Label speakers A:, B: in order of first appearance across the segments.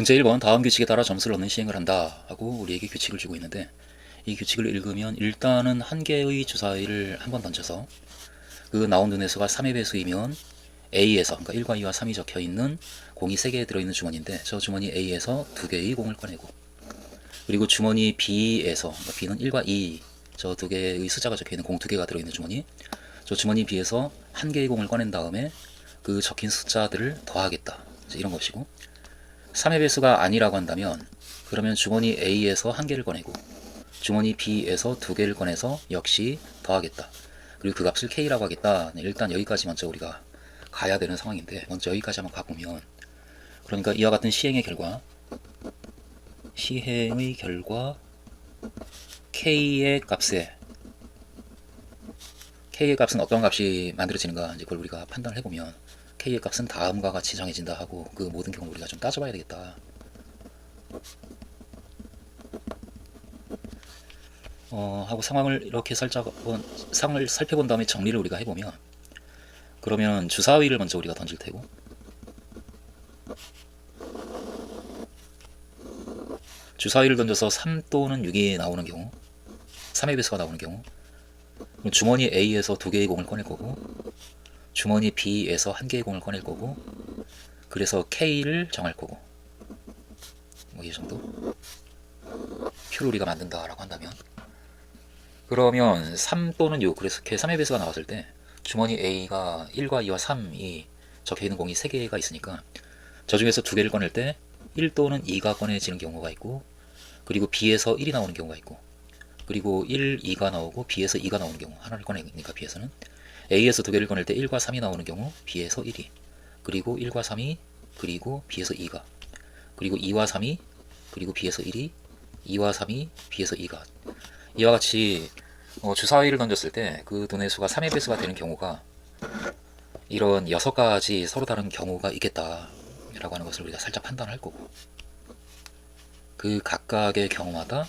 A: 문제 1번 다음 규칙에 따라 점수를 얻는 시행을 한다 하고 우리에게 규칙을 주고 있는데, 이 규칙을 읽으면 일단은 한 개의 주사위를 한번 던져서 그 나온 눈의 수가 3의 배수이면 A에서, 그러니까 1과 2와 3이 적혀있는 공이 3개 들어있는 주머니인데, 저 주머니 A에서 2개의 공을 꺼내고, 그리고 주머니 B에서, 그러니까 B는 1과 2, 저 2개의 숫자가 적혀있는 공 2개가 들어있는 주머니, 저 주머니 B에서 1개의 공을 꺼낸 다음에 그 적힌 숫자들을 더하겠다, 이런 것이고, 3의 배수가 아니라고 한다면 그러면 주머니 A에서 1개를 꺼내고 주머니 B에서 2개를 꺼내서 역시 더하겠다. 그리고 그 값을 K라고 하겠다. 일단 여기까지 먼저 우리가 가야 되는 상황인데, 먼저 여기까지 한번 가보면, 그러니까 이와 같은 시행의 결과 K의 값은 어떤 값이 만들어지는가, 이제 그걸 우리가 판단을 해보면 K의 값은 다음과 같이 정해진다 하고, 그 모든 경우 우리가 좀 따져봐야 되겠다. 하고 상황을 이렇게 상황을 살펴본 다음에 정리를 우리가 해보면, 그러면 주사위를 먼저 우리가 던질 테고, 주사위를 던져서 3 또는 6이 나오는 경우, 3의 배수가 나오는 경우, 주머니 A에서 2개의 공을 꺼낼 거고, 주머니 B에서 1개의 공을 꺼낼 거고, 그래서 K를 정할 거고, 뭐 이 정도 표를 우리가 만든다라고 한다면, 그러면 3 또는 6, 그래서 3의 배수가 나왔을 때 주머니 A가 1과 2와 3이 적혀있는 공이 3개가 있으니까, 저 중에서 2개를 꺼낼 때 1 또는 2가 꺼내지는 경우가 있고, 그리고 B에서 1이 나오는 경우가 있고, 그리고 1, 2가 나오고 B에서 2가 나오는 경우, 하나를 꺼내니까 B에서는 A에서 2개를 꺼낼 때 1과 3이 나오는 경우, B에서 1이, 그리고 1과 3이, 그리고 B에서 2가, 그리고 2와 3이, 그리고 B에서 1이, 2와 3이, B에서 2가, 이와 같이 주사위를 던졌을 때 그 눈의 수가 3의 배수가 되는 경우가 이런 6가지 서로 다른 경우가 있겠다라고 하는 것을 우리가 살짝 판단할 거고, 그 각각의 경우마다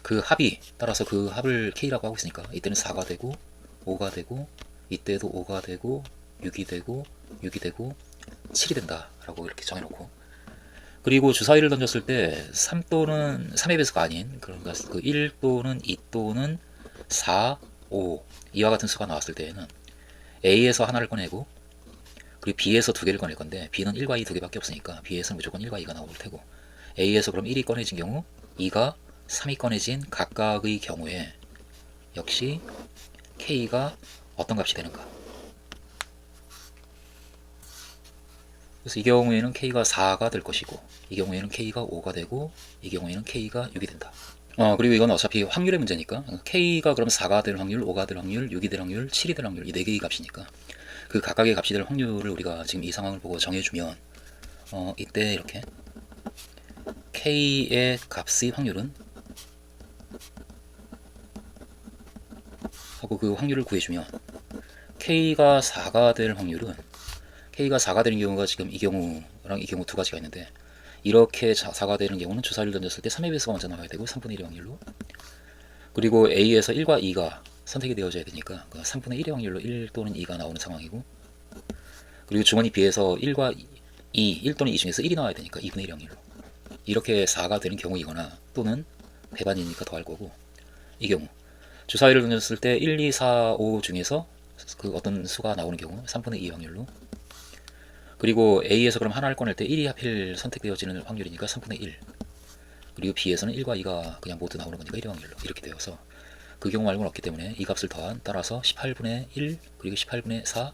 A: 그 합이, 따라서 그 합을 K라고 하고 있으니까 이때는 4가 되고 5가 되고, 이때도 5가 되고 6이 되고 6이 되고 7이 된다라고 이렇게 정해놓고, 그리고 주사위를 던졌을 때 3 또는 3의 배수가 아닌, 그러니까 그 1 또는 2 또는 4, 5 이와 같은 수가 나왔을 때에는 A에서 하나를 꺼내고, 그리고 B에서 2개를 꺼낼 건데, B는 1과 2 2개밖에 없으니까 B에서는 무조건 1과 2가 나올 테고, A에서 그럼 1이 꺼내진 경우, 2가 3이 꺼내진 각각의 경우에 역시 K가 어떤 값이 되는가. 그래서 이 경우에는 K가 4가 될 것이고, 이 경우에는 K가 5가 되고, 이 경우에는 K가 6이 된다. 그리고 이건 어차피 확률의 문제니까 K가 그럼 4가 될 확률, 5가 될 확률, 6이 될 확률, 7이 될 확률, 이 4개의 값이니까 그 각각의 값이 될 확률을 우리가 지금 이 상황을 보고 정해주면, 이때 이렇게 K의 값의 확률은 하고 그 확률을 구해주면, K가 4가 될 확률은, K가 4가 되는 경우가 지금 이 경우랑 이 경우 두 가지가 있는데, 이렇게 4가 되는 경우는 주사위를 던졌을 때 3의 배수가 먼저 나와야 되고 3분의 1의 확률로, 그리고 A에서 1과 2가 선택이 되어져야 되니까 3분의 1의 확률로 1 또는 2가 나오는 상황이고, 그리고 주머니 B에서 1과 2, 1 또는 2 중에서 1이 나와야 되니까 2분의 1의 확률로, 이렇게 4가 되는 경우이거나 또는 배반이니까 더할 거고, 이 경우 주사위를 던졌을 때 1, 2, 4, 5 중에서 그 어떤 수가 나오는 경우 3분의 2의 확률로, 그리고 A에서 그럼 하나를 꺼낼 때 1이 하필 선택되어지는 확률이니까 3분의 1, 그리고 B에서는 1과 2가 그냥 모두 나오는 거니까 1의 확률로, 이렇게 되어서 그 경우 말고는 없기 때문에 이 값을 더한, 따라서 18분의 1, 그리고 18분의 4,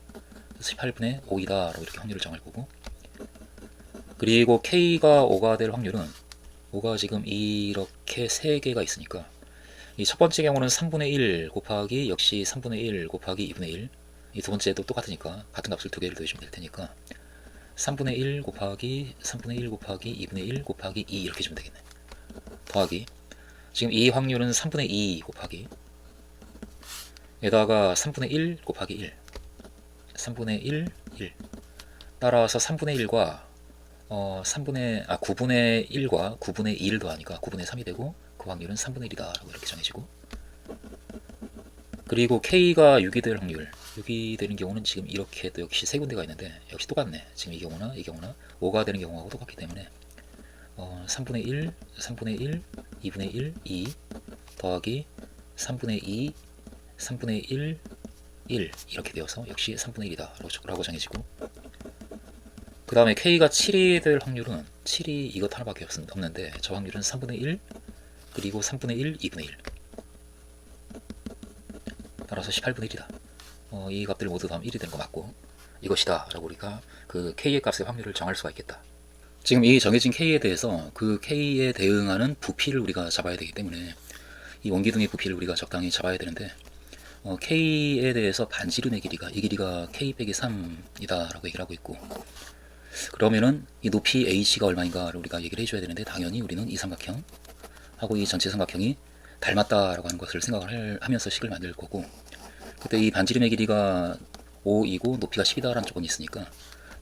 A: 18분의 5이다 라고 이렇게 확률을 정할 거고, 그리고 K가 5가 될 확률은, 5가 지금 이렇게 3개가 있으니까 이 첫 번째 경우는 3분의 1 곱하기 역시 3분의 1 곱하기 2분의 1, 이 두 번째도 똑같으니까 같은 값을 두 개를 더해주면 될 테니까 3분의 1 곱하기 3분의 1 곱하기 2분의 1 곱하기 2 이렇게 주면 되겠네. 더하기, 지금 이 확률은 3분의 2 곱하기 에다가 3분의 1 곱하기 1, 3분의 1, 1, 따라서 3분의 1과 9분의 1과 9분의 2를 더하니까 9분의 3이 되고, 그 확률은 3분의 1이다 라고 이렇게 정해지고, 그리고 K가 6이 될 확률, 여기 되는 경우는 지금 이렇게 또 역시 세 군데가 있는데 역시 똑같네. 지금 이 경우나 이 경우나 5가 되는 경우하고 똑같기 때문에 3분의 1, 3분의 1, 2분의 1, 2 더하기 3분의 2, 3분의 1, 1 이렇게 되어서 역시 3분의 1이다 라고 정해지고, 그 다음에 K가 7이 될 확률은 7이 이것 하나밖에 없는데 저 확률은 3분의 1 그리고 3분의 1, 2분의 1 따라서 18분의 1이다. 이 값들 모두 다 1이 되는 거 맞고 이것이다 라고 우리가 그 K의 값의 확률을 정할 수가 있겠다. 지금 이 정해진 K에 대해서 그 K에 대응하는 부피를 우리가 잡아야 되기 때문에 이 원기둥의 부피를 우리가 적당히 잡아야 되는데 K에 대해서 반지름의 길이가 이 길이가 K 빼기 3이다 라고 얘기를 하고 있고, 그러면은 이 높이 H가 얼마인가를 우리가 얘기를 해줘야 되는데 당연히 우리는 이 삼각형 하고 이 전체 삼각형이 닮았다라고 하는 것을 생각을 하면서 식을 만들 거고, 그때 이 반지름의 길이가 5이고 높이가 10이다라는 조건이 있으니까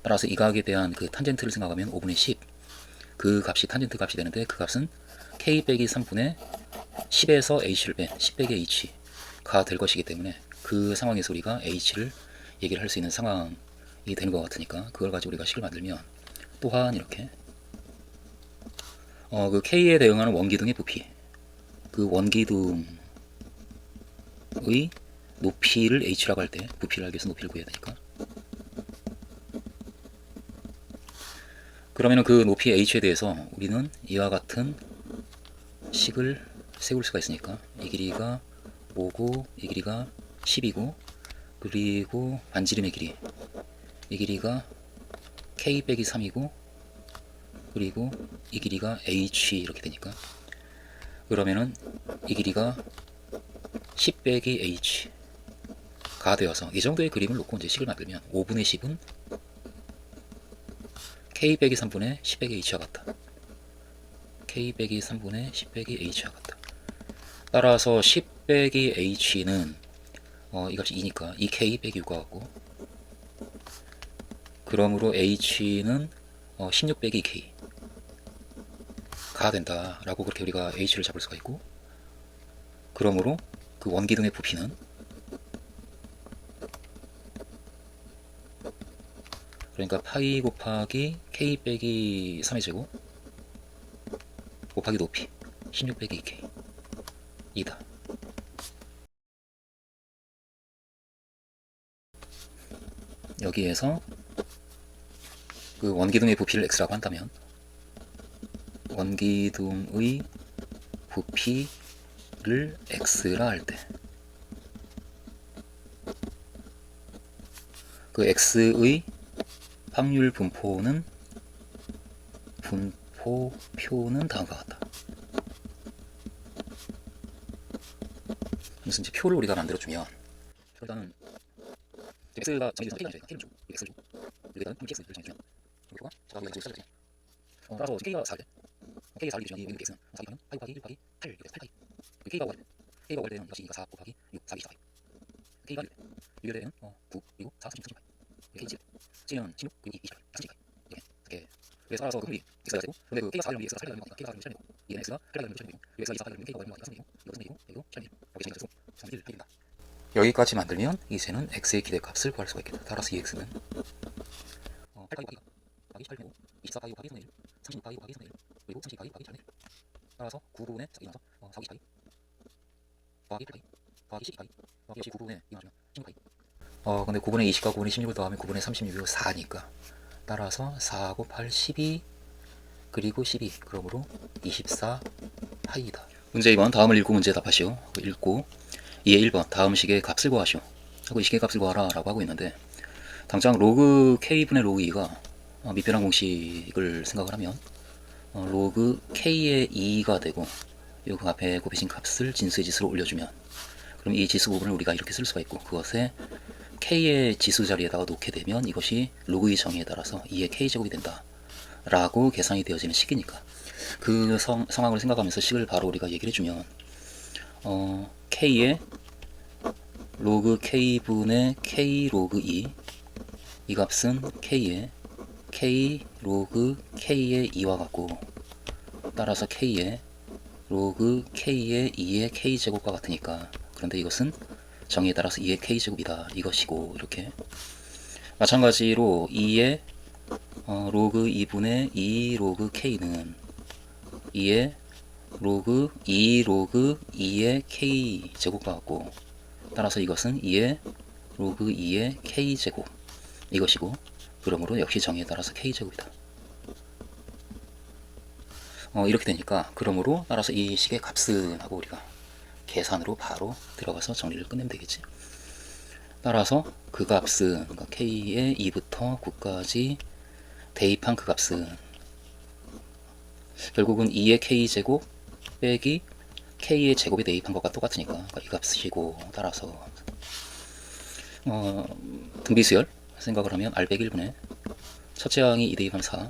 A: 따라서 이 각에 대한 그 탄젠트를 생각하면 5분의 10 그 값이 탄젠트 값이 되는데 그 값은 K 빼기 3분의 10에서 H를 뺀 10 빼기 H가 될 것이기 때문에 그 상황에서 우리가 H를 얘기를 할 수 있는 상황이 되는 것 같으니까 그걸 가지고 우리가 식을 만들면 또한 이렇게 그 K에 대응하는 원기둥의 부피, 그 원기둥의 높이를 H라고 할 때 부피를 알기 위해서 높이를 구해야 되니까, 그러면은 그 높이 H에 대해서 우리는 이와 같은 식을 세울 수가 있으니까 이 길이가 5고 이 길이가 10이고 그리고 반지름의 길이 이 길이가 K 빼기 3이고 그리고 이 길이가 H 이렇게 되니까, 그러면은 이 길이가 10 빼기 H가 되어서 이 정도의 그림을 놓고 이제 식을 만들면 5분의 10은 K 빼기 3분의 10 빼기 H와 같다. K 빼기 3분의 10 빼기 H와 같다. 따라서 10 빼기 H는 이 값이 2니까 2K 빼기 6과 같고, 그러므로 H는 16 빼기 2K가 된다라고 그렇게 우리가 H를 잡을 수가 있고, 그러므로 그 원기둥의 부피는 그러니까 파이 곱하기 K 빼기 3의 제곱 곱하기 높이 16 빼기 2K 이다. 여기에서 그 원기둥의 부피를 X라고 한다면 원기둥의 부피를 X라 할 때 그 X의 확률 분포표는 다음과 같다. 무슨 이제 표를 우리가 만들어주면 일단은 X가 정해져서 K가 아니잖아. K는 줘. X를 줘. 일단은 X를 정해주면 이 표가 자가 X를 써야지. 따라서 K가 4대 K가 4를 주면 이 X는 4 곱하기 8 곱하기 1 곱하기 8 이렇게 돼서 8파이. K가 5할 때 K가 5할 때는 역시 4 곱하기 6 4기 4파이. K가 6할 때는 9 그리고 4 30 30파이. K 7 7은 16 그리고 2 20파이 30파이 이렇게. 그래서 따라서 그 확률이 X가 되고, 근데 그 K가 4를 X가 8을 되는 거니까 K가 4를 7을 되고 얘는 X가 8을 되는 거니까 X가 2 4 8을 되는 K가 5를 되는 거니까 3이고 이거 3이고 이거 7이고 이렇게 정해져서 3을 된다. 여기까지 만들면 이제는 X의 기대값을 구할 수가 있겠다. 따라서 이 X는 8 곱하기 18이고 24 곱하기 3의 1 36 곱하기 3의 1 그리고 30 곱하기 3의 1 따라서 9분의 4이 나와서 4 곱하기 8 더하기 8 더하기 12 더하기 역시 9분의 2 나오면 16 근데 9분의 20과 9분의 16을 더하면 9분의 36이고 4니까 따라서 4 곱할 12 그리고 12 그러므로 24 파이다. 문제 2번 다음을 읽고 문제 답하시오. 읽고 2의 1번 다음 식의 값을 구하시오 하고 이 식의 값을 구하라 라고 하고 있는데, 당장 로그 K분의 로그 2가 미변환 공식을 생각을 하면 로그 K의 2가 되고 요 그 앞에 곱해진 값을 진수의 지수로 올려주면 그럼 이 지수 부분을 우리가 이렇게 쓸 수가 있고, 그것에 K의 지수 자리에다가 놓게 되면 이것이 로그의 정의에 따라서 2의 K제곱이 된다 라고 계산이 되어지는 식이니까 그 상황을 생각하면서 식을 바로 우리가 얘기를 해주면 K의 로그 K분의 K 로그 2 이 값은 K의 K 로그 K의 2와 같고, 따라서 K의 로그 K의 2의 K제곱과 같으니까, 그런데 이것은 정의에 따라서 2의 k제곱이다 이것이고, 이렇게 마찬가지로 2의 로그 2분의 2 로그 k는 2의 로그 2 로그 2의 k제곱과 같고, 따라서 이것은 2의 로그 2의 k제곱 이것이고, 그러므로 역시 정의에 따라서 k제곱이다. 이렇게 되니까, 그러므로 따라서 이 식의 값은 하고 우리가 계산으로 바로 들어가서 정리를 끝내면 되겠지. 따라서 그 값은, 그러니까 k의 2부터 9까지 대입한 그 값은 결국은 2의 k제곱 빼기 k의 제곱에 대입한 것과 똑같으니까, 그러니까 이 값이고, 따라서 등비수열 생각을 하면 r 빼기 1분의 첫째 항이 2 대입하면 4,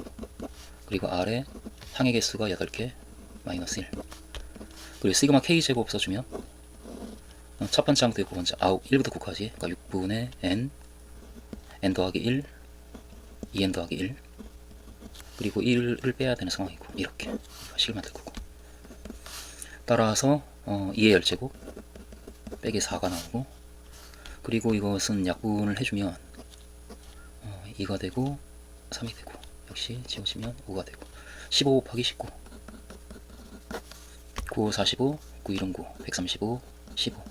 A: 그리고 r의 항의 개수가 8개 마이너스 1, 그리고 시그마 k제곱 써주면 첫 번째 항도 있고, 먼저 1부터 9까지, 그러니까 6분의 n 더하기 1, 2n 더하기 1, 그리고 1을 빼야 되는 상황이고, 이렇게 식을 만들 거고, 따라서 2의 열제곱 빼기 4가 나오고, 그리고 이것은 약분을 해주면 2가 되고 3이 되고, 역시 지워지면 5가 되고, 15 곱하기 19, 9, 45, 9, 1은 9, 135, 15,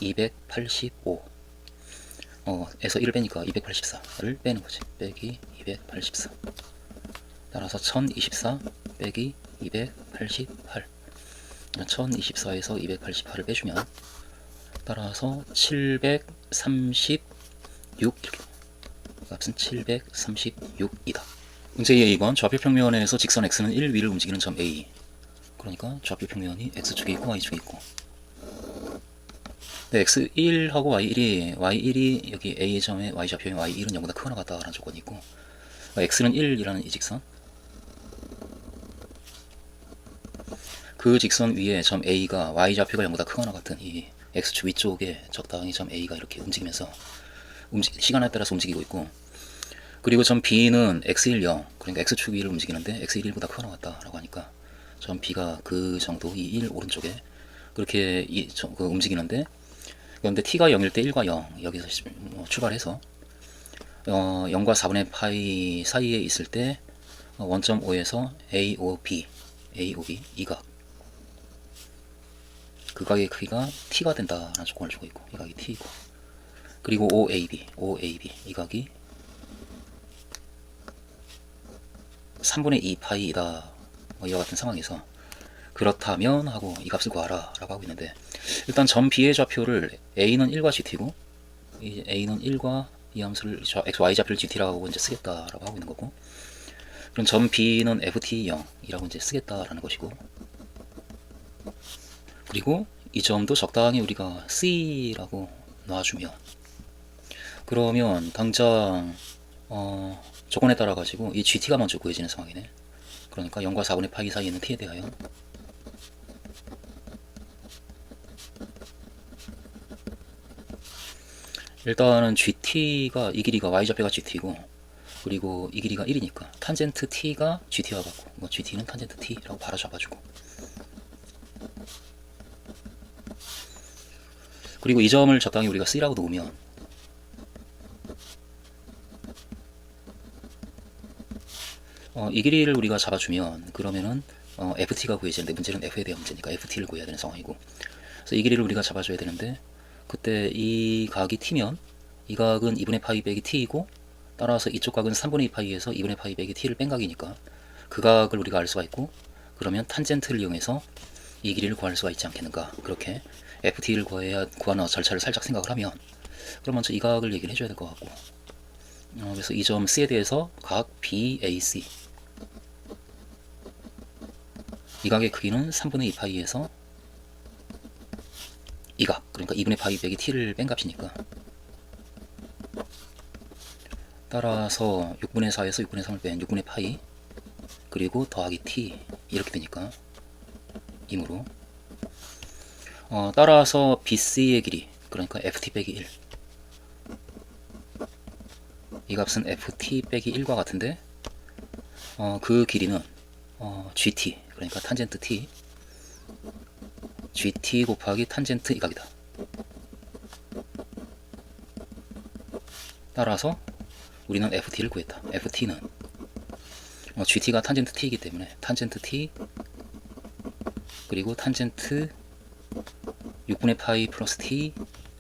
A: 285 에서 1을 빼니까 284를 빼는 거지. 빼기 284, 따라서 1024 빼기 288, 1024에서 288을 빼주면 따라서 736, 이렇게 값은 736이다. 문제의 2번, 좌표 평면에서 직선 x는 1 위를 움직이는 점 A, 그러니까 좌표 평면이 x축에 있고 y축에 있고, 네, x1하고 y1이 여기 a점의 y좌표인 y1은 0보다 크거나 같다라는 조건이 있고, x는 1이라는 이 직선, 그 직선 위에 점 a가 y좌표가 0보다 크거나 같은 이 x축 위쪽에 적당히 점 a가 이렇게 움직이면서 시간에 따라서 움직이고 있고, 그리고 점 b는 x1, 0, 그러니까 x축 위를 움직이는데 x1, 1보다 크거나 같다라고 하니까 점 b가 그 정도, 이 1 오른쪽에 그렇게 움직이는데, 그런데 t가 0일 때 1과 0, 여기서 출발해서 0과 4분의 파이 사이에 있을 때 원점 O에서 AOB 이 각, 그 각의 크기가 t가 된다라는 조건을 주고 있고, 이 각이 t이고, 그리고 OAB 이 각이 3분의 2 파이이다, 이와 같은 상황에서 그렇다면 하고 이 값을 구하라 라고 하고 있는데, 일단 점 B의 좌표를 A는 1과 GT고, A는 1과 이 함수를 XY 좌표를 GT라고 이제 쓰겠다라고 하고 있는 거고, 그럼 점 B는 FT0이라고 이제 쓰겠다라는 것이고, 그리고 이 점도 적당히 우리가 C라고 놔주면, 그러면 당장 조건에 따라 가지고 이 GT가 먼저 구해지는 상황이네. 그러니까 0과 4분의 파이 사이에 있는 t에 대하여 일단은 GT가, 이 길이가 y좌표가 GT고, 그리고 이 길이가 1이니까 탄젠트 t가 GT와 같고, 뭐 GT는 탄젠트 t라고 바로 잡아주고, 그리고 이 점을 적당히 우리가 C라고 놓으면 이 길이를 우리가 잡아주면, 그러면은 FT가 구해지는데, 문제는 F에 대한 문제니까 FT를 구해야 되는 상황이고, 그래서 이 길이를 우리가 잡아줘야 되는데, 그때 이 각이 t면 이 각은 2분의 파이 빼기 t이고, 따라서 이쪽 각은 3분의 2 파이에서 2분의 파이 빼기 t를 뺀 각이니까 그 각을 우리가 알 수가 있고, 그러면 탄젠트를 이용해서 이 길이를 구할 수가 있지 않겠는가. 그렇게 FT를 구하는 절차를 살짝 생각을 하면, 그럼 먼저 이 각을 얘기를 해줘야 될 것 같고, 그래서 이 점 C에 대해서 각 BAC, 이 각의 크기는 3분의 2 파이에서 이 각, 그러니까 2분의 파이 빼기 t를 뺀 값이니까, 따라서 6분의 4에서 6분의 3을 뺀 6분의 파이, 그리고 더하기 t, 이렇게 되니까 이므로 따라서 BC의 길이, 그러니까 FT 빼기 1, 이 값은 FT 빼기 1과 같은데, 그 길이는 GT, 그러니까 탄젠트 T, GT 곱하기 탄젠트 이 각이다. 따라서 우리는 ft를 구했다. ft는 gt가 탄젠트 t이기 때문에 탄젠트 t 그리고 탄젠트 6분의 파이 플러스 t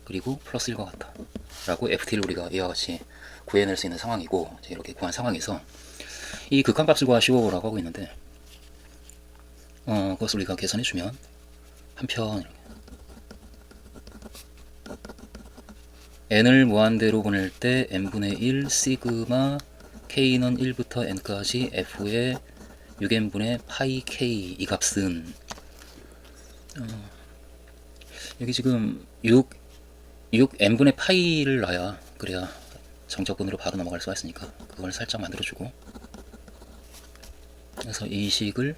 A: 그리고 플러스 1과 같다 라고 ft를 우리가 이와 같이 구해낼 수 있는 상황이고, 이렇게 구한 상황에서 이 극한값을 구하시오 라고 하고 있는데, 그것을 우리가 계산해주면 한편 n을 무한대로 보낼 때 n분의 1 시그마 k는 1부터 n까지 f의 6n분의 파이 k, 이 값은 여기 지금 6n분의 파이를 놔야, 그래야 정적분으로 바로 넘어갈 수가 있으니까 그걸 살짝 만들어주고, 그래서 이 식을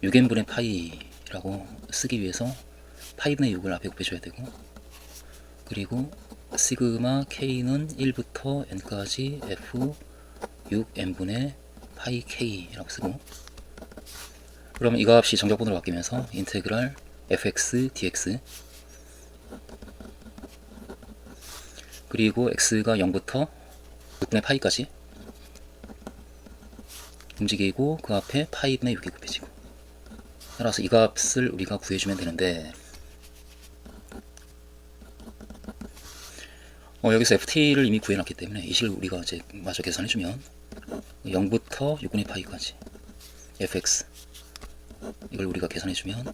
A: 6n분의 파이라고 쓰기 위해서 파이분의 6을 앞에 곱해줘야 되고, 그리고 시그마 k는 1부터 n까지 f 6n분의 파이 k라고 쓰고, 그러면 이 값이 정적분으로 바뀌면서 인테그랄 fx dx, 그리고 x가 0부터 6분의 파이까지 움직이고 그 앞에 파이분의 6이 곱해지고, 따라서 이 값을 우리가 구해주면 되는데, 여기서 ft를 이미 구해놨기 때문에 이 식을 우리가 이제 마저 계산해주면 0부터 6분의 파이까지 fx, 이걸 우리가 계산해주면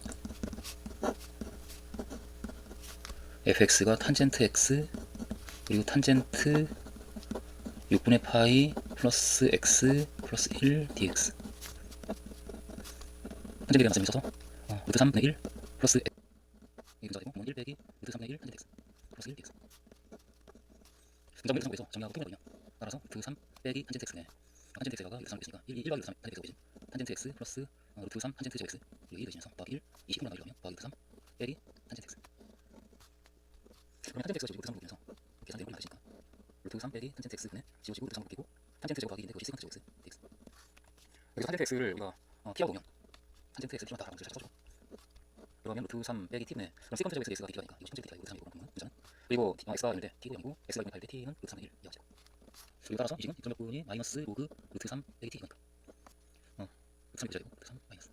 A: fx가 탄젠트 x 그리고 탄젠트 6분의 파이 플러스 x 플러스 1 dx, 탄젠트에 대한 셈이 있어서 루트 3분의 1 플러스 이게 분자되고 1 빼기 루트 3분의 1 탄젠트 x 플러스 1 dx. 분자분의 루트 3에서 정리하고 통일하거든요. 따라서 루트 3 빼기 탄젠트 x네, 탄젠트 x가 루트 3을 있으니까 1 더하기 루트 3 탄젠트 x가 탄젠트 x 플러스 루트 3 탄젠트 x 그리고 2 더해지면서 더하기 1 20분의 1 하면 더하기 루트 3 빼기 탄젠트 x. 그러면 탄젠트 x가 지금 루트 3로 보면서 계산되는 걸 가르치니까 루트 3 빼기 탄젠트 x분의 지워지고 루트 3로 바뀌고 탄젠트 제곱 더하기 2인데 그것이 시컨트 제곱 x dx. 여기서 탄젠트 x를 우리가 t하고 보면 탄젠트 x를 t만다라고 문제를 찾아주고, 그러면 루트 3 빼기 t분의, 그럼 시컨트 제곱 x가 dt가 되니까 이거 시컨트 dt가 루트 3이고, 문자는 그리고 x가 0인데 t가 0이고 x가 0일 때 t는 루트 3의 1 이하죠. 그리고 따라서 이 식은 정적분이 마이너스 로그 루트 3 빼기 t니까 루트 3이 루트 3 마이너스,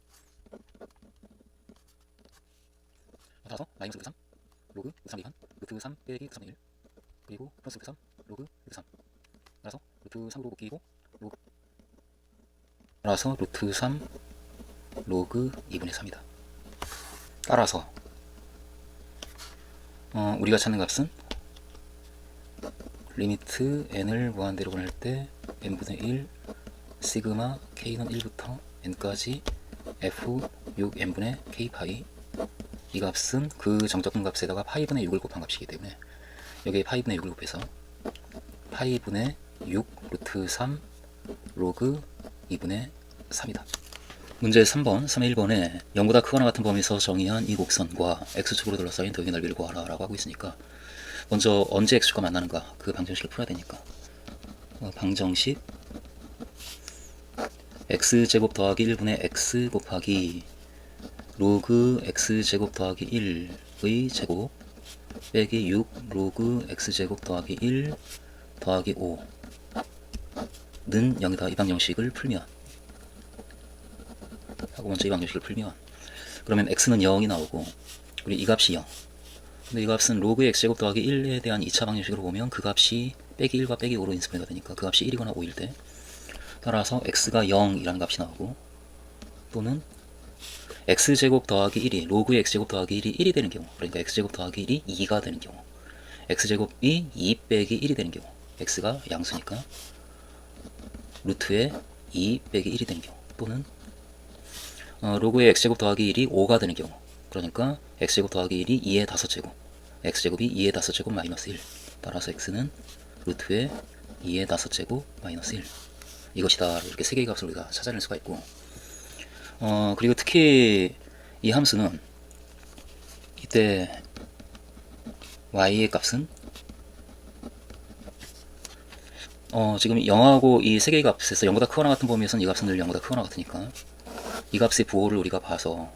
A: 따라서 마이너스 루트 3 로그 루트 3 이한 루트 3 빼기 루트 3의 1 그리고 플러스 루트 3 로그 루트 3, 따라서 루트 3으로 곱기고 로그, 따라서 루트 3 로그 2분의 3이다. 따라서 우리가 찾는 값은 리미트 n을 무한대로 보낼 때 n분의 1 시그마 k는 1부터 n까지 f 6n분의 k 파이, 이 값은 그 정적분 값에다가 파이분의 6을 곱한 값이기 때문에 여기에 파이분의 6을 곱해서 파이분의 6 루트 3 로그 2분의 3이다. 문제 3번, 3의 1번에 0보다 크거나 같은 범위에서 정의한 이 곡선과 x축으로 둘러싸인 도형의 넓이를 구하라 라고 하고 있으니까, 먼저 언제 x축과 만나는가 그 방정식을 풀어야 되니까 방정식 x제곱 더하기 1분의 x 곱하기 로그 x제곱 더하기 1의 제곱 빼기 6 로그 x제곱 더하기 1 더하기 5는 0이다. 이 방정식을 풀면 하고, 먼저 이 방정식을 풀면 그러면 x는 0이 나오고, 그리고 이 값이 0. 근데 이 값은 로그 x제곱 더하기 1에 대한 2차 방정식으로 보면 그 값이 빼기 1과 빼기 5로 인수분해가 되니까 그 값이 1이거나 5일 때, 따라서 x가 0이라는 값이 나오고, 또는 x제곱 더하기 1이 로그의 x제곱 더하기 1이 1이 되는 경우, 그러니까 x제곱 더하기 1이 2가 되는 경우, x제곱이 2 빼기 1이 되는 경우, x가 양수니까 루트에 2 빼기 1이 되는 경우, 또는 로그의 x제곱 더하기 1이 5가 되는 경우, 그러니까 x제곱 더하기 1이 2의 5제곱, x제곱이 2의 5제곱 마이너스 1, 따라서 x는 루트의 2의 5제곱 마이너스 1, 이것이다. 이렇게 세 개의 값을 우리가 찾아낼 수가 있고, 그리고 특히 이 함수는 이때 y의 값은 지금 0하고 이 세 개의 값에서 0보다 크거나 같은 범위에서는 이 값은 늘 0보다 크거나 같으니까 이 값의 부호를 우리가 봐서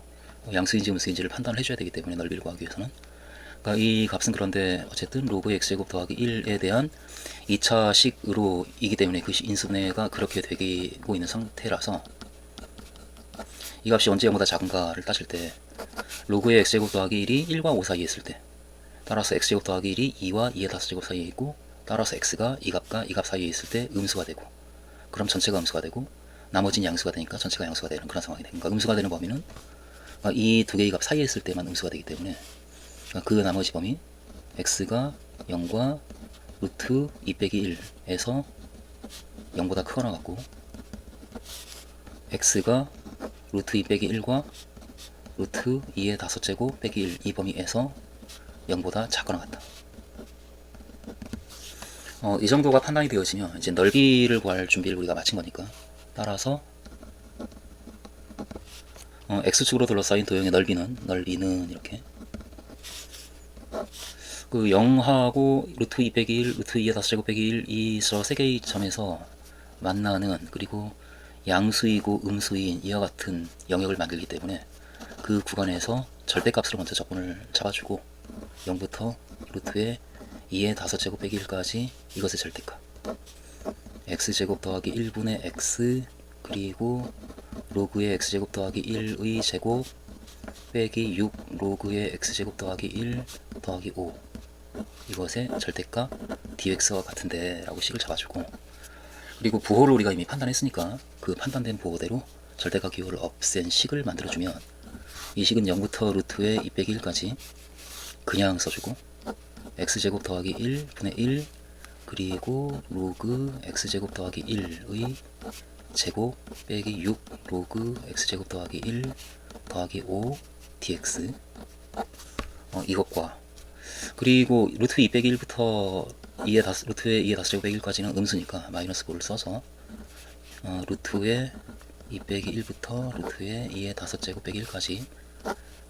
A: 양수인지 음수인지를 판단을 해줘야 되기 때문에, 넓이를 구하기 위해서는 그러니까 이 값은 그런데 어쨌든 로그 x제곱 더하기 1에 대한 2차식으로 이기 때문에 그 인수분해가 그렇게 되고 있는 상태라서 이 값이 언제 0보다 작은가를 따질 때 로그의 x제곱 더하기 1이 1과 5 사이에 있을 때, 따라서 x제곱 더하기 1이 2와 2의 5제곱 사이에 있고, 따라서 x가 이 값과 이 값 사이에 있을 때 음수가 되고, 그럼 전체가 음수가 되고 나머지는 양수가 되니까 전체가 양수가 되는 그런 상황이 됩니다. 그러니까 음수가 되는 범위는 이 두 개의 값 사이에 있을 때만 음수가 되기 때문에 그 나머지 범위 x가 0과 루트 2 빼기 1에서 0보다 크거나 같고, x가 루트 2 빼기 1과 루트 2의 5제곱 빼기 1 이 범위에서 0보다 작거나 같다. 이 정도가 판단이 되어지면 이제 넓이를 구할 준비를 우리가 마친 거니까, 따라서 x축으로 둘러싸인 도형의 넓이는 이렇게 그 0하고 루트 2 빼기 1, 루트 2의 5제곱 빼기 1 이 저 세 개의 점에서 만나는, 그리고 양수이고 음수인 이와 같은 영역을 만들기 때문에 그 구간에서 절대값으로 먼저 적분을 잡아주고 0부터 루트의 2의 5제곱 빼기 1까지 이것의 절대값 x제곱 더하기 1분의 x 그리고 로그의 x제곱 더하기 1의 제곱 빼기 6 로그의 x제곱 더하기 1 더하기 5 이것의 절대값 dx와 같은데 라고 식을 잡아주고, 그리고 부호를 우리가 이미 판단했으니까 그 판단된 부호대로 절대값 기호를 없앤 식을 만들어주면 이 식은 0부터 루트의 2 빼기 1까지 그냥 써주고, x제곱 더하기 1분의 1 그리고 로그 x제곱 더하기 1의 제곱 빼기 6 로그 x제곱 더하기 1 더하기 5 dx 이것과, 그리고 루트 2 빼기 1부터 루트의 2의 5제곱 빼기 1까지는 음수니까 마이너스 9를 써서 루트의 2 빼기 1부터 루트의 2의 5제곱 빼기 1까지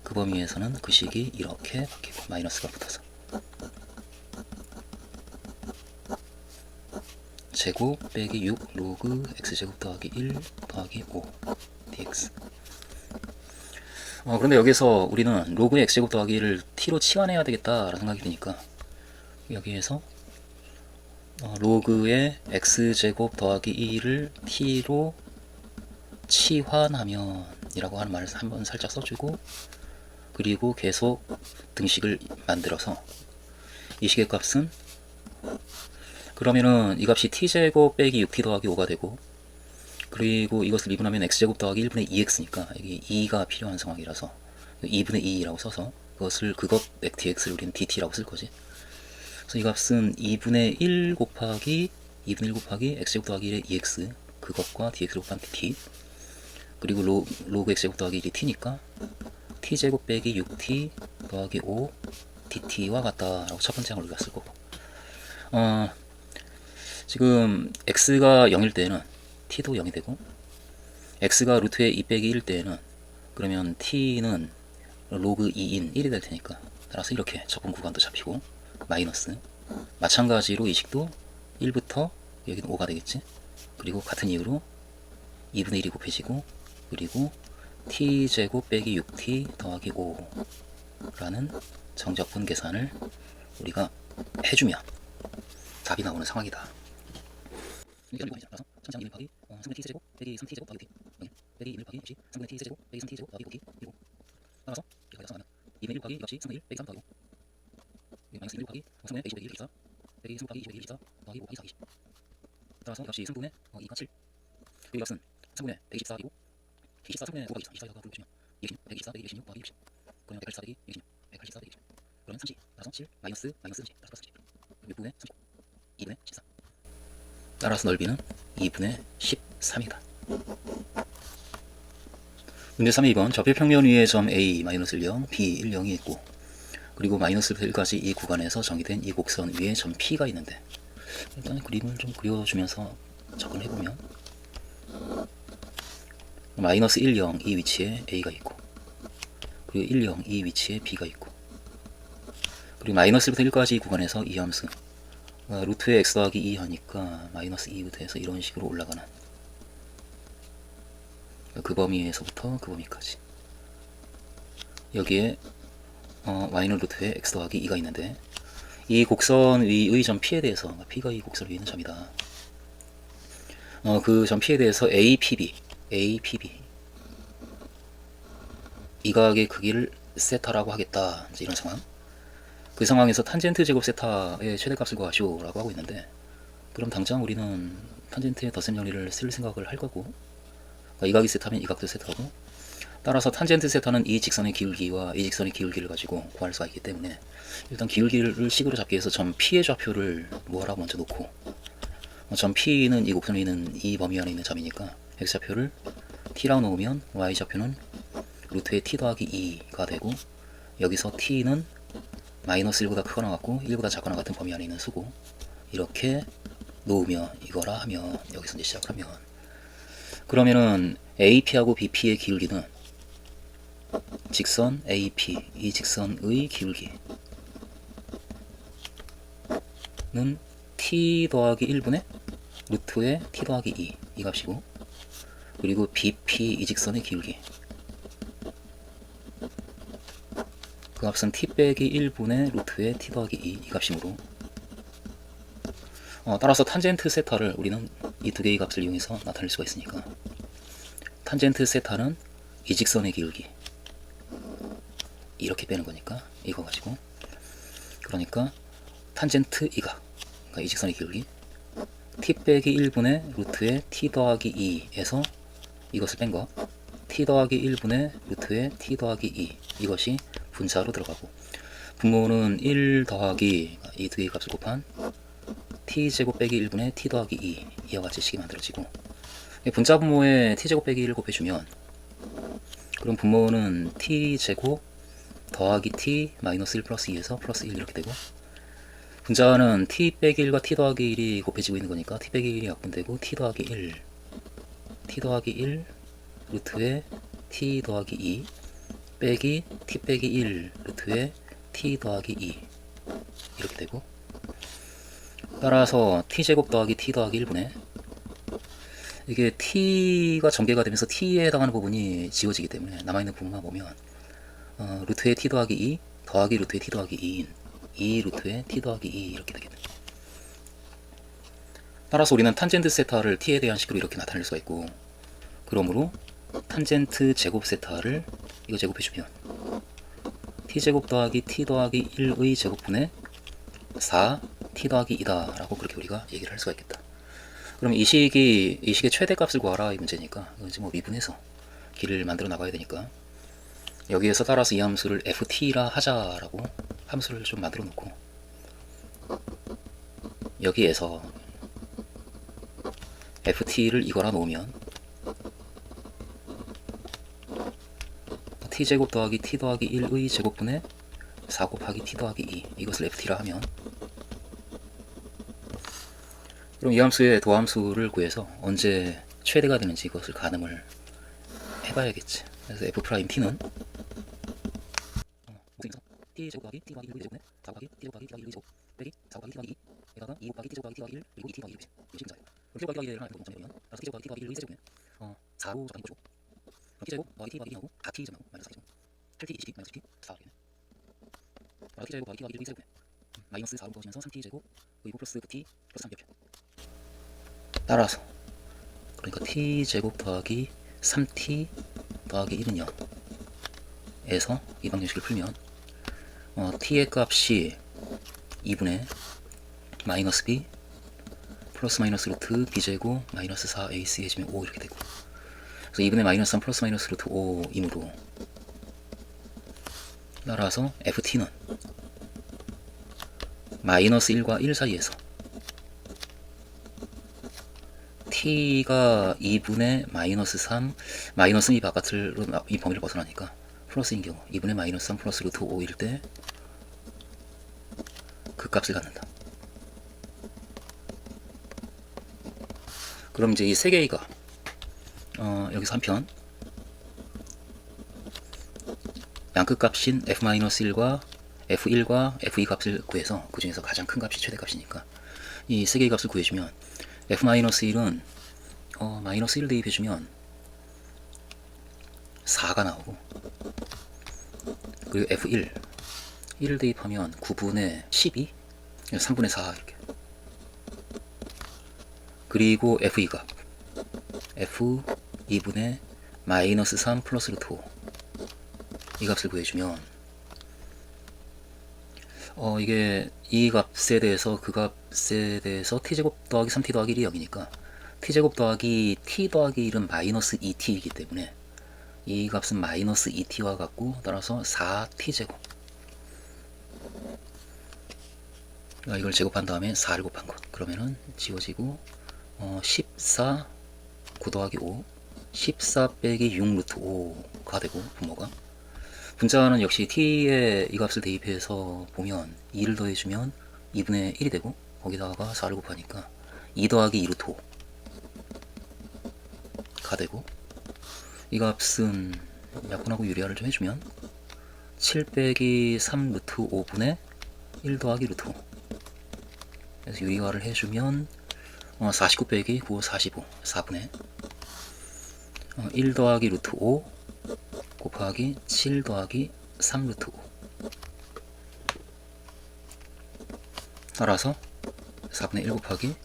A: 그 범위에서는 그 식이 이렇게 바뀌고 마이너스가 붙어서 제곱 빼기 6 로그 x제곱 더하기 1 더하기 5 dx. 그런데 여기서 우리는 로그의 x제곱 더하기 1을 t로 치환해야 되겠다라는 생각이 드니까 여기에서 로그의 x제곱 더하기 2를 t로 치환하면 이라고 하는 말을 한번 살짝 써주고, 그리고 계속 등식을 만들어서 이 식의 값은 그러면은 이 값이 t제곱 빼기 6t 더하기 5가 되고, 그리고 이것을 미분하면 x제곱 더하기 1분의 2x니까 여기 2가 필요한 상황이라서 2분의 2라고 써서 그것 dx를 우리는 dt라고 쓸 거지. 그래서 이 값은 2분의 1 곱하기 x제곱 더하기 1의 2x 그것과 dx를 곱한 dt, 그리고 로그 x제곱 더하기 1이 t니까 t제곱 빼기 6t 더하기 5 dt와 같다라고 첫 번째 항을 우리가 쓸 거고, 지금 x가 0일 때는 t도 0이 되고, x가 루트의 2 빼기 1 때는 그러면 t는 로그 2인 1이 될 테니까, 따라서 이렇게 적분 구간도 잡히고 마이너스, 마찬가지로 이 식도 1부터 여기는 5가 되겠지. 그리고 같은 이유로 2분의 1이 곱해지고, 그리고 t제곱 빼기 6t 더하기 5라는 정적분 계산을 우리가 해주면 답이 나오는 상황이다. 따라서 3장 1 곱하기 3분의 t제곱 빼기 3t제곱 더하기 t 빼기 1 곱하기 역시 3분의 t제곱 빼기 3t제곱 더하기 5t 그리고 따라서 이렇게 써가면 2분의 1 곱하기 역시 3분의 1 빼기 3 더하기 5 마이너스 1 곱하기 3분의 120 빼기 1 24 빼기 3 곱하기 20 빼기 24 더하기 5 곱하기 4 20. 따라서 역시 3분의 2가 7. 그 값은 3분의 124이고 24 3분의 9가 24 24가 불러주면 124 빼기 26 더하기 60. 그러면 184 빼기 26 184 빼기 26 그러면 30. 따라서 7 마이너스 30 따라서 30 6분의 30 2분의 14. 따라서 넓이는 2분의 13이다. 문제 3의 2번 좌표평면 위에 점 A 마이너스 1, 0, B 1, 0이 있고, 그리고 마이너스부터 1까지 이 구간에서 정의된 이 곡선 위에 점 P가 있는데, 일단 그림을 좀 그려주면서 접근해보면 마이너스 1, 0 이 위치에 A가 있고, 그리고 1, 0 이 위치에 B가 있고, 그리고 마이너스부터 1까지 이 구간에서 이 함수 루트의 x 더하기 2 하니까 마이너스 2부터 해서 이런 식으로 올라가는 그 범위에서부터 그 범위까지, 여기에 y는 루트에 x 더하기 2가 있는데 이 곡선 위의 점 P에 대해서 P가 이 곡선 위에 있는 점이다. 그 점 P에 대해서 APB 이 각의 크기를 세타라고 하겠다. 이제 이런 상황. 그 상황에서 탄젠트 제곱 세타의 최대값을 구하시오 라고 하고 있는데, 그럼 당장 우리는 탄젠트의 덧셈 정리를 쓸 생각을 할 거고, 이 각이 세타면 이 각도 세타고, 따라서 탄젠트 세타는 이 직선의 기울기와 이 직선의 기울기를 가지고 구할 수가 있기 때문에 일단 기울기를 식으로 잡기 위해서 점 P의 좌표를 뭐라고 먼저 놓고, 점 P는 이 곡선 위는 이 범위 안에 있는 점이니까 x좌표를 t라고 놓으면 y좌표는 루트의 t 더하기 2가 되고, 여기서 t는 마이너스 1보다 크거나 같고 1보다 작거나 같은 범위 안에 있는 수고, 이렇게 놓으면 이거라 하면 여기서 이제 시작을 하면, 그러면은 AP하고 BP의 기울기는 직선 AP 이 직선의 기울기는 t 더하기 1분의 루트의 t 더하기 2 이 값이고, 그리고 BP 이 직선의 기울기 그 값은 t 빼기 1분의 루트의 t 더하기 2 이 값이므로, 따라서 탄젠트 세타를 우리는 이 두 개의 값을 이용해서 나타낼 수가 있으니까, 탄젠트 세타는 이 직선의 기울기 이렇게 빼는 거니까 이거 가지고, 그러니까 탄젠트 이각, 그러니까 이 직선의 기울기 t 빼기 1분의 루트의 t 더하기 2에서 이것을 뺀 거 t 더하기 1분의 루트의 t 더하기 2 이것이 분자로 들어가고, 분모는 1 더하기 이 두 개의 값을 곱한 t제곱 빼기 1분의 t 더하기 2 이와 같이 식이 만들어지고, 분자 분모에 t제곱 빼기 1을 곱해주면, 그럼 분모는 t제곱 더하기 t 마이너스 1 플러스 2에서 플러스 1 이렇게 되고, 분자는 t 빼기 1과 t 더하기 1이 곱해지고 있는 거니까 t 빼기 1이 약분되고 t 더하기 1 루트의 t 더하기 2 빼기 t 빼기 1 루트의 t 더하기 2 이렇게 되고, 따라서 t제곱 더하기 t 더하기 1분의, 이게 t가 전개가 되면서 t에 해당하는 부분이 지워지기 때문에 남아있는 부분만 보면 루트의 t 더하기 2 더하기 루트의 t 더하기 2인 2 루트의 t 더하기 2 이렇게 되겠네. 따라서 우리는 탄젠트 세타를 t에 대한 식으로 이렇게 나타낼 수가 있고, 그러므로 탄젠트 제곱 세타를 이거 제곱해주면 t제곱 더하기 t 더하기 1의 제곱분의 4 t 더하기 2다 라고 그렇게 우리가 얘기를 할 수가 있겠다. 그럼 이 식의 최대값을 구하라 이 문제니까, 이제 뭐 미분해서 길을 만들어 나가야 되니까, 여기에서 따라서 이 함수를 ft라 하자라고 함수를 좀 만들어 놓고, 여기에서 ft를 이거라 놓으면 t제곱 더하기 t 더하기 1의 제곱분의 4 곱하기 t 더하기 2 이것을 ft라 하면, 그럼 이 함수의 도함수를 구해서 언제 최대가 되는지 이것을 가늠을 해봐야겠지. 그래서 f't는 t제곱 더하기 t 더하기 1의 제곱분의 4 곱하기 t제곱 더하기 t 더하기 1의 제곱 빼기 4 곱하기 t 더하기 2 에다가 2 곱하기 t제곱 더하기 t 더하기 1 그리고 2t 더하기 1이지. 이것이 분자예요. 그럼 t 더하기 t 더하기 1을 하나 더 공정해보면, 따라서 t제곱 더하기 t 더하기 1의 세제곱은 4로 적는 거죠. 그럼 t제곱 더하기 t 더하기 2하고 4t점하고 마이너스 4점 8t 20t 마이너스 10t 4 이렇게. 따라서 t제곱 더하기 t 더하기 1의 세제곱은 마이너스 4로 부어지면서 3t제곱 그리고 플러스 t 플러스 3 이렇게. 따라서 그러니까 t제곱 더하기 3t 더하기 1은 0 에서 이 방정식을 풀면 t의 값이 2분의 마이너스 b 플러스 마이너스 루트 b제곱 마이너스 4ac 해주면 5 이렇게 되고, 그래서 2분의 마이너스 3 플러스 마이너스 루트 5이므로, 따라서 ft는 마이너스 1과 1 사이에서 t가 2분의 마이너스 3, 마이너스는 이 바깥으로 이 범위를 벗어나니까 플러스인 경우 2분의 마이너스 3 플러스 루트 5일 때 그 값을 갖는다. 그럼 이제 이 세 개의 값, 여기서 한편 양끝 값인 f-1과 f1과 f2 값을 구해서 그 중에서 가장 큰 값이 최대값이니까 이 세 개의 값을 구해주면, f-1은 마이너스 1 대입해주면 4가 나오고, 그리고 f1 1을 대입하면 9분의 12, 3분의 4 이렇게. 그리고 f2값 f 2분의 마이너스 3 플러스 루트 5 이 값을 구해주면 이게 이 값에 대해서 그 값에 대해서 t제곱 더하기 3t 더하기 1이 0이니까 t제곱 더하기 t 더하기 1은 마이너스 2t이기 때문에 이 값은 마이너스 2t와 같고 따라서 4t제곱. 이걸 제곱한 다음에 4를 곱한 것. 그러면은 지워지고 14 9 더하기 5 14 빼기 6 루트 5가 되고 분모가 분자는 역시 t에 이 값을 대입해서 보면 2를 더해주면 2분의 1이 되고 거기다가 4를 곱하니까 2 더하기 2 루트 5가 되고 이 값은 약분하고 유리화를 좀 해주면 7 빼기 3 루트 5분의 1 더하기 루트 5 그래서 유리화를 해주면 49 빼기 9 45 4분의 1 더하기 루트 5 곱하기 7 더하기 3 루트 5 따라서 4분의 1 곱하기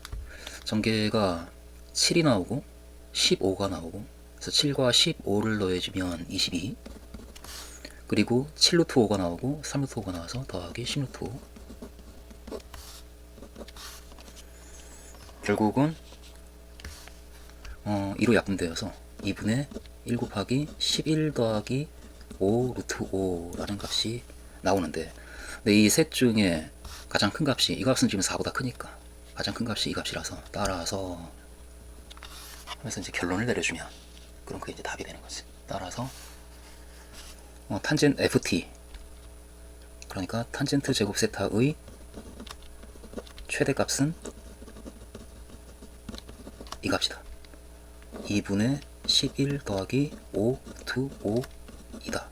A: 전개가 7이 나오고 15가 나오고 그래서 7과 15를 더해주면 22 그리고 7 루트 5가 나오고 3 루트 5가 나와서 더하기 10 루트 5 결국은 2로 약분되어서 2분의 1 곱하기 11 더하기 5 루트 5라는 값이 나오는데 근데 이 셋 중에 가장 큰 값이 이 값은 지금 4보다 크니까 가장 큰 값이 이 값이라서 따라서 하면서 이제 결론을 내려주면 그럼 그게 이제 답이 되는 거지. 따라서 탄젠 ft 그러니까 탄젠트 제곱 세타의 최대값은 이 값이다. 2분의 11 더하기 5 루트 5이다.